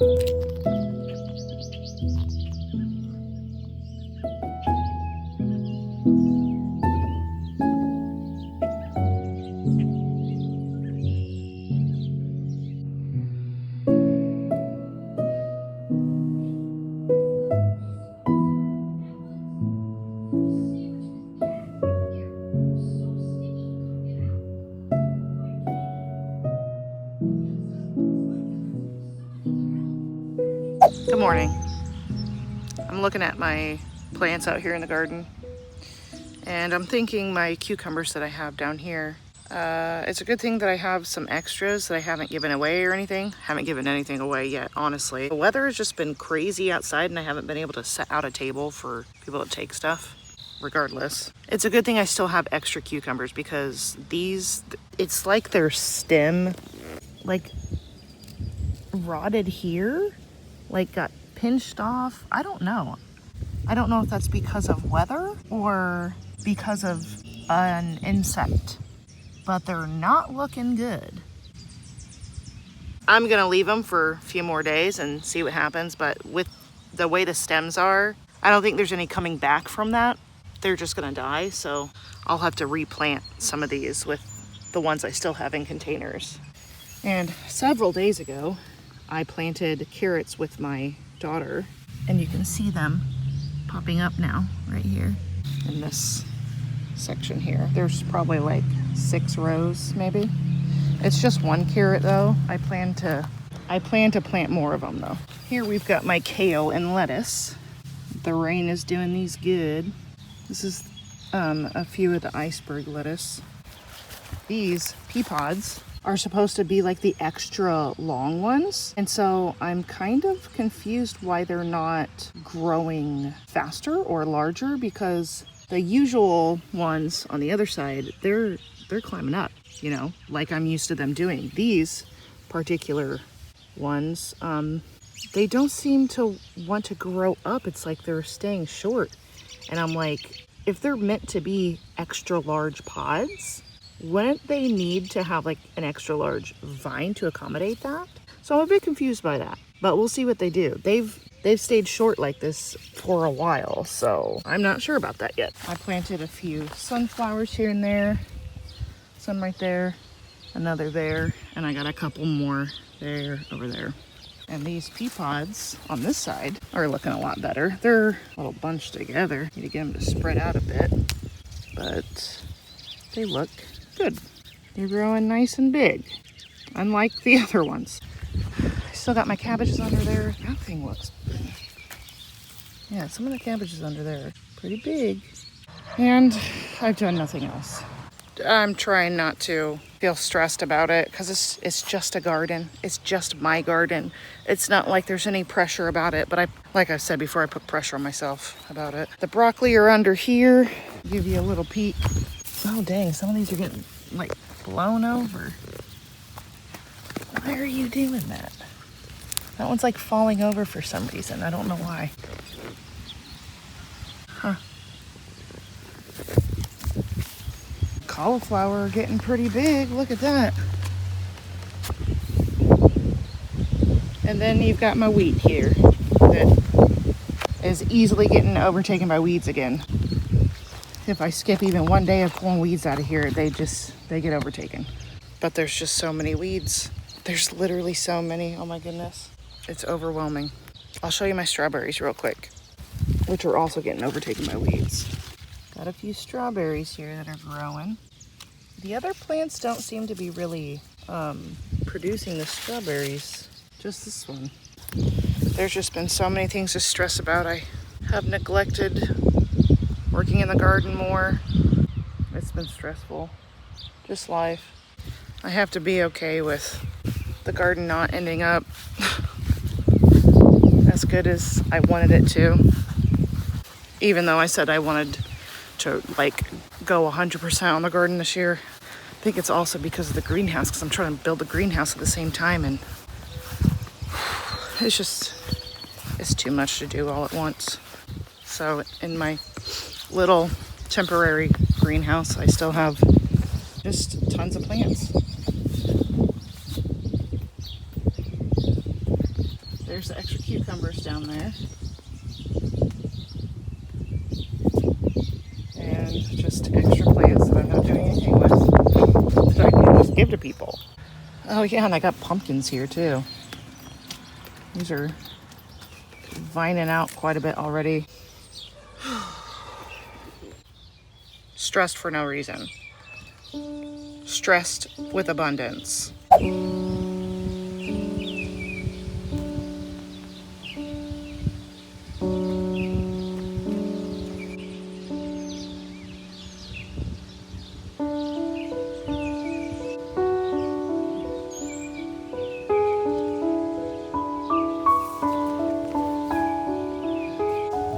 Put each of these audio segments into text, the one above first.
Good morning. I'm looking at my plants out here in the garden, and I'm thinking my cucumbers that I have down here, it's a good thing that I have some extras that I haven't given away or anything. Haven't given anything away yet, honestly. The weather has just been crazy outside and I haven't been able to set out a table for people to take stuff. Regardless, it's a good thing I still have extra cucumbers because these, it's like their stem like rotted here, like got pinched off. I don't know if that's because of weather or because of an insect, but they're not looking good. I'm gonna leave them for a few more days and see what happens, but with the way the stems are, I don't think there's any coming back from that. They're just gonna die, so I'll have to replant some of these with the ones I still have in containers. And several days ago, I planted carrots with my daughter, and you can see them popping up now right here in this section here. There's probably like 6 rows maybe. It's just one carrot though. I plan to plant more of them though. Here we've got my kale and lettuce. The rain is doing these good. This is a few of the iceberg lettuce. These pea pods are supposed to be like the extra long ones. And so I'm kind of confused why they're not growing faster or larger, because the usual ones on the other side, they're climbing up, you know, like I'm used to them doing. These particular ones, they don't seem to want to grow up. It's like they're staying short. And I'm like, if they're meant to be extra large pods, wouldn't they need to have like an extra large vine to accommodate that? So I'm a bit confused by that, but we'll see what they do. They've stayed short like this for a while, so I'm not sure about that yet. I planted a few sunflowers here and there, some right there, another there, and I got a couple more there, over there. And these pea pods on this side are looking a lot better. They're a little bunched together. Need to get them to spread out a bit, but they look good. They're growing nice and big, unlike the other ones. I still got my cabbages under there. That thing looks, yeah, some of the cabbages under there are pretty big. And I've done nothing else. I'm trying not to feel stressed about it because it's just a garden. It's just my garden. It's not like there's any pressure about it, but like I said before, I put pressure on myself about it. The broccoli are under here. Give you a little peek. Oh dang, some of these are getting like blown over. Why are you doing that? That one's like falling over for some reason. I don't know why. Huh. Cauliflower are getting pretty big. Look at that. And then you've got my wheat here that is easily getting overtaken by weeds again. If I skip even one day of pulling weeds out of here, they get overtaken. But there's just so many weeds. There's literally so many. Oh my goodness. It's overwhelming. I'll show you my strawberries real quick, which are also getting overtaken by weeds. Got a few strawberries here that are growing. The other plants don't seem to be really producing the strawberries. Just this one. There's just been so many things to stress about. I have neglected working in the garden more. It's been stressful. Just life. I have to be okay with the garden not ending up as good as I wanted it to. Even though I said I wanted to like go 100% on the garden this year. I think it's also because of the greenhouse, because I'm trying to build a greenhouse at the same time, and it's too much to do all at once. So in my little temporary greenhouse, I still have just tons of plants. There's the extra cucumbers down there. And just extra plants that I'm not doing anything with. That I can just give to people. Oh yeah, and I got pumpkins here too. These are vining out quite a bit already. Stressed for no reason. Stressed with abundance.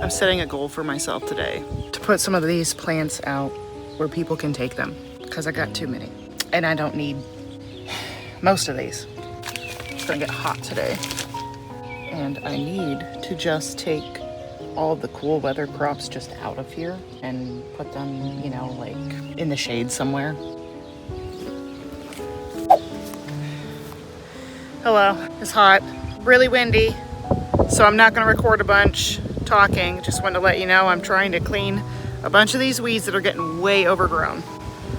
I'm setting a goal for myself today to put some of these plants out where people can take them because I got too many and I don't need most of these. It's gonna get hot today and I need to just take all of the cool weather crops just out of here and put them, you know, like in the shade somewhere. Hello, it's hot, really windy, so I'm not gonna record a bunch talking. Just wanted to let you know I'm trying to clean a bunch of these weeds that are getting way overgrown.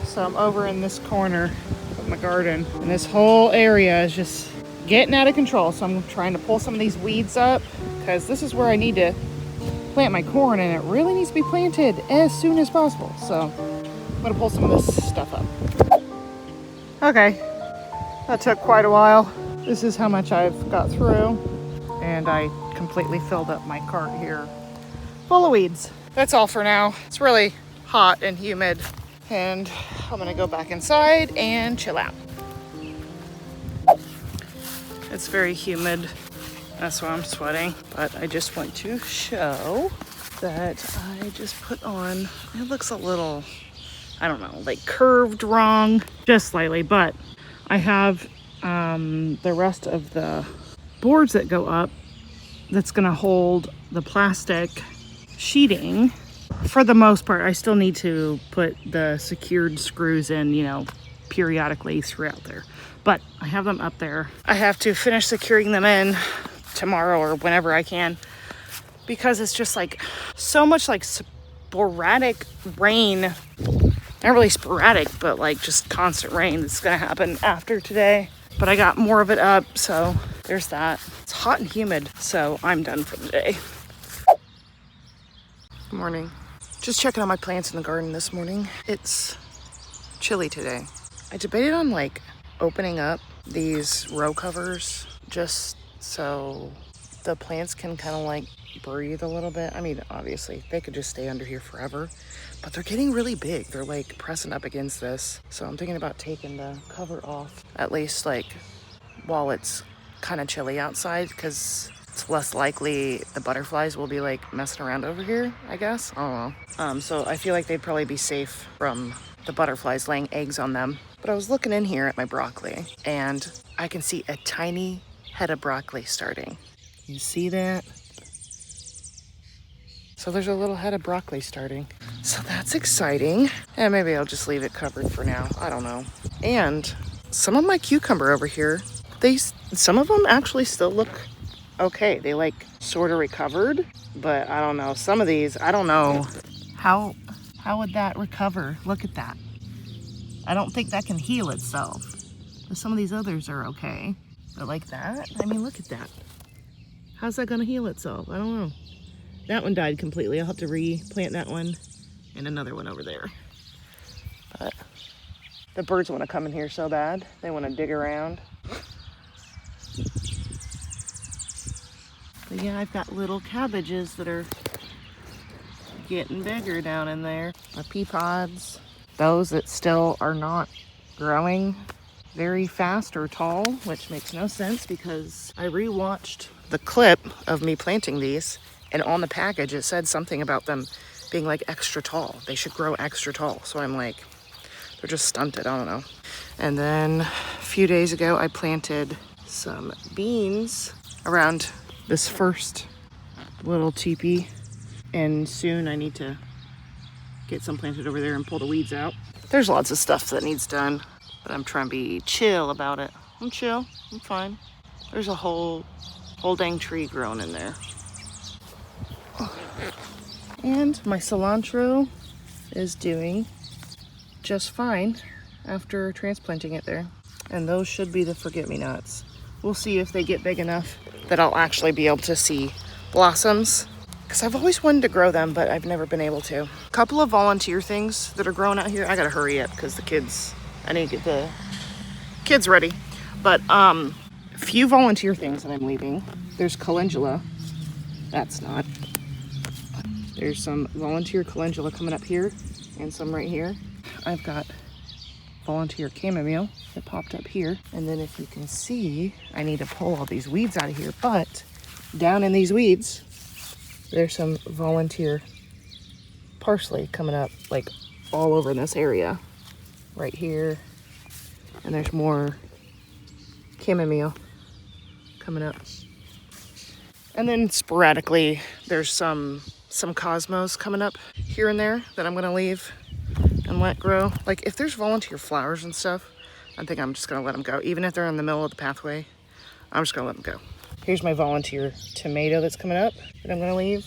So I'm over in this corner of my garden and this whole area is just getting out of control. So I'm trying to pull some of these weeds up because this is where I need to plant my corn and it really needs to be planted as soon as possible. So I'm gonna pull some of this stuff up. Okay, that took quite a while. This is how much I've got through and I completely filled up my cart here full of weeds. That's all for now. It's really hot and humid and I'm gonna go back inside and chill out. It's very humid, that's why I'm sweating, but I just want to show that I just put on, it looks a little, I don't know, like curved wrong, just slightly, but I have the rest of the boards that go up that's gonna hold the plastic sheeting. For the most part, I still need to put the secured screws in, you know, periodically throughout there. But I have them up there. I have to finish securing them in tomorrow or whenever I can because it's just like so much like sporadic rain. Not really sporadic, but like just constant rain that's gonna happen after today. But I got more of it up, so there's that. It's hot and humid, so I'm done for the day. Good morning. Just checking on my plants in the garden this morning. It's chilly today. I debated on like opening up these row covers just so the plants can kind of like breathe a little bit. I mean, obviously they could just stay under here forever, but they're getting really big. They're like pressing up against this. So I'm thinking about taking the cover off, at least like while it's kind of chilly outside, because it's less likely the butterflies will be like messing around over here, I guess. I don't know. So I feel like they'd probably be safe from the butterflies laying eggs on them. But I was looking in here at my broccoli and I can see a tiny head of broccoli starting. You see that? So there's a little head of broccoli starting. So that's exciting. And maybe I'll just leave it covered for now. I don't know. And some of my cucumber over here, some of them actually still look okay. They like sort of recovered, but I don't know. Some of these, I don't know. How would that recover? Look at that. I don't think that can heal itself. But some of these others are okay. But like that, I mean, look at that. How's that gonna heal itself? I don't know. That one died completely. I'll have to replant that one and another one over there. But the birds want to come in here so bad. They want to dig around. But yeah, I've got little cabbages that are getting bigger down in there. My pea pods, those that still are not growing very fast or tall, which makes no sense because I rewatched the clip of me planting these, and on the package it said something about them being like extra tall. They should grow extra tall. So I'm like, they're just stunted, I don't know. And then a few days ago I planted some beans around this first little teepee, and soon I need to get some planted over there and pull the weeds out. There's lots of stuff that needs done, but I'm trying to be chill about it. I'm chill, I'm fine. There's a whole Whole dang tree grown in there. And my cilantro is doing just fine after transplanting it there. And those should be the forget-me-nots. We'll see if they get big enough that I'll actually be able to see blossoms. Because I've always wanted to grow them, but I've never been able to. A couple of volunteer things that are growing out here. I gotta hurry up because I need to get the kids ready. But few volunteer things that I'm leaving. There's calendula. That's not. There's some volunteer calendula coming up here and some right here. I've got volunteer chamomile that popped up here. And then if you can see, I need to pull all these weeds out of here, but down in these weeds, there's some volunteer parsley coming up like all over this area right here. And there's more chamomile coming up. And then sporadically, there's some cosmos coming up here and there that I'm gonna leave and let grow. Like if there's volunteer flowers and stuff, I think I'm just gonna let them go. Even if they're in the middle of the pathway, I'm just gonna let them go. Here's my volunteer tomato that's coming up that I'm gonna leave.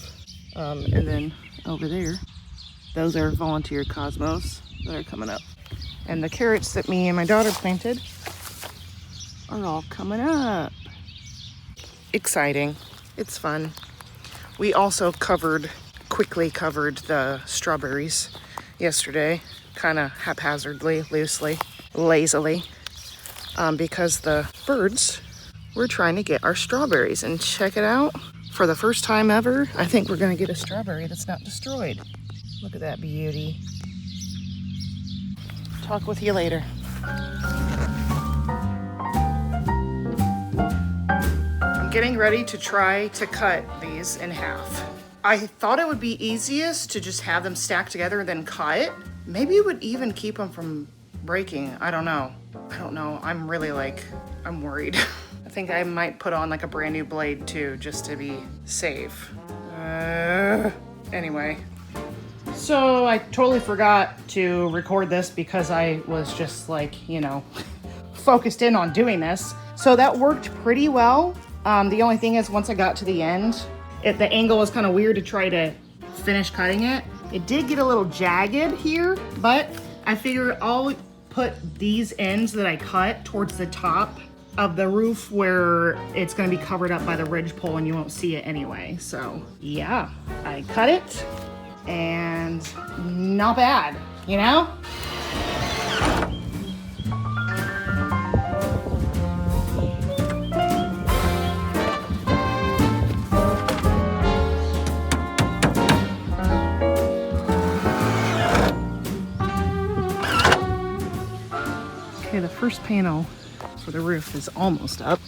And then over there, those are volunteer cosmos that are coming up. And the carrots that me and my daughter planted are all coming up. Exciting. It's fun. We also quickly covered the strawberries yesterday, kind of haphazardly, loosely, lazily, because the birds were trying to get our strawberries. And check it out. For the first time ever, I think we're gonna get a strawberry that's not destroyed. Look at that beauty. Talk with you later. I'm getting ready to try to cut these in half. I thought it would be easiest to just have them stacked together and then cut. Maybe it would even keep them from breaking. I don't know. I'm really I'm worried. I think I might put on like a brand new blade too, just to be safe. Anyway. So I totally forgot to record this because I was just focused in on doing this. So that worked pretty well. The only thing is once I got to the end, the angle was kind of weird to try to finish cutting it. It did get a little jagged here, but I figured I'll put these ends that I cut towards the top of the roof where it's going to be covered up by the ridge pole and you won't see it anyway. So yeah, I cut it and not bad, you know? Okay, the first panel for the roof is almost up.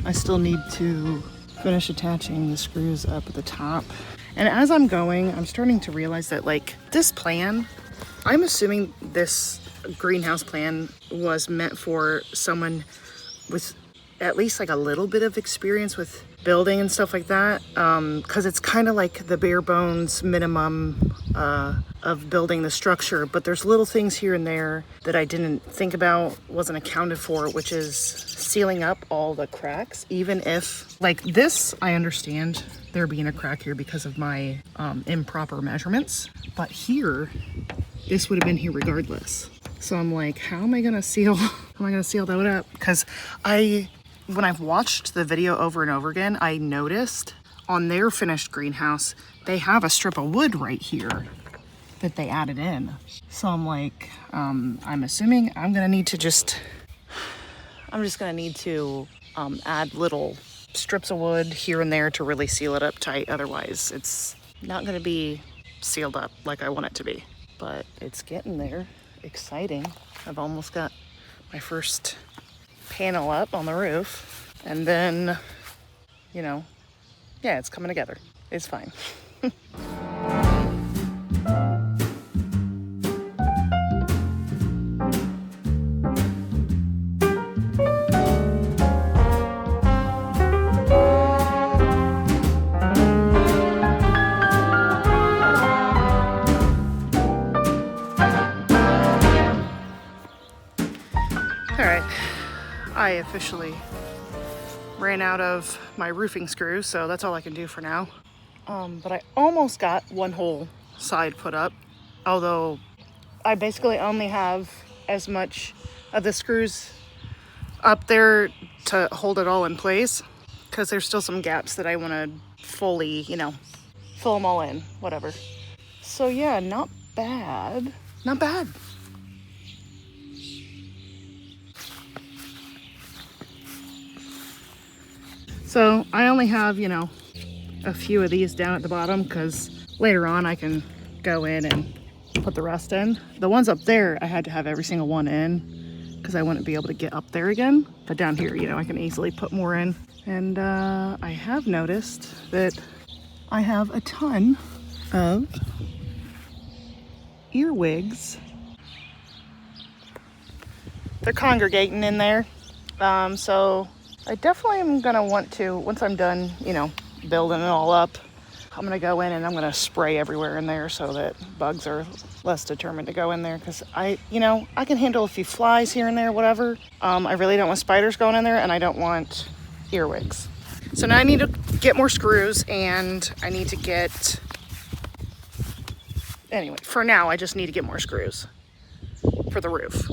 I still need to finish attaching the screws up at the top. And as I'm going, I'm starting to realize that this plan, I'm assuming this greenhouse plan was meant for someone with at least a little bit of experience with building and stuff like that. Cause it's kind of like the bare bones minimum of building the structure, but there's little things here and there that I didn't think about, wasn't accounted for, which is sealing up all the cracks. Even if this, I understand there being a crack here because of my improper measurements, but here, this would have been here regardless. So I'm like, how am I gonna seal that up? Because when I've watched the video over and over again, I noticed on their finished greenhouse, they have a strip of wood right here that they added in. So I'm like, I'm assuming I'm just gonna need to add little strips of wood here and there to really seal it up tight. Otherwise, it's not gonna be sealed up like I want it to be. But it's getting there. Exciting. I've almost got my first panel up on the roof, and then yeah, it's coming together. It's fine. All right, I officially ran out of my roofing screws, so that's all I can do for now. But I almost got one whole side put up, although I basically only have as much of the screws up there to hold it all in place, because there's still some gaps that I want to fully, you know, fill them all in, whatever. So yeah, not bad. Not bad. So I only have, you know, a few of these down at the bottom, because later on I can go in and put the rest in. The ones up there, I had to have every single one in because I wouldn't be able to get up there again. But down here, you know, I can easily put more in. And I have noticed that I have a ton of earwigs. They're congregating in there. So I definitely am gonna want to, once I'm done, you know, building it all up, I'm gonna go in and I'm gonna spray everywhere in there so that bugs are less determined to go in there, because I can handle a few flies here and there, whatever. I really don't want spiders going in there, and I don't want earwigs. So now I need to get more screws, and I need to get, anyway, for now I just need to get more screws for the roof.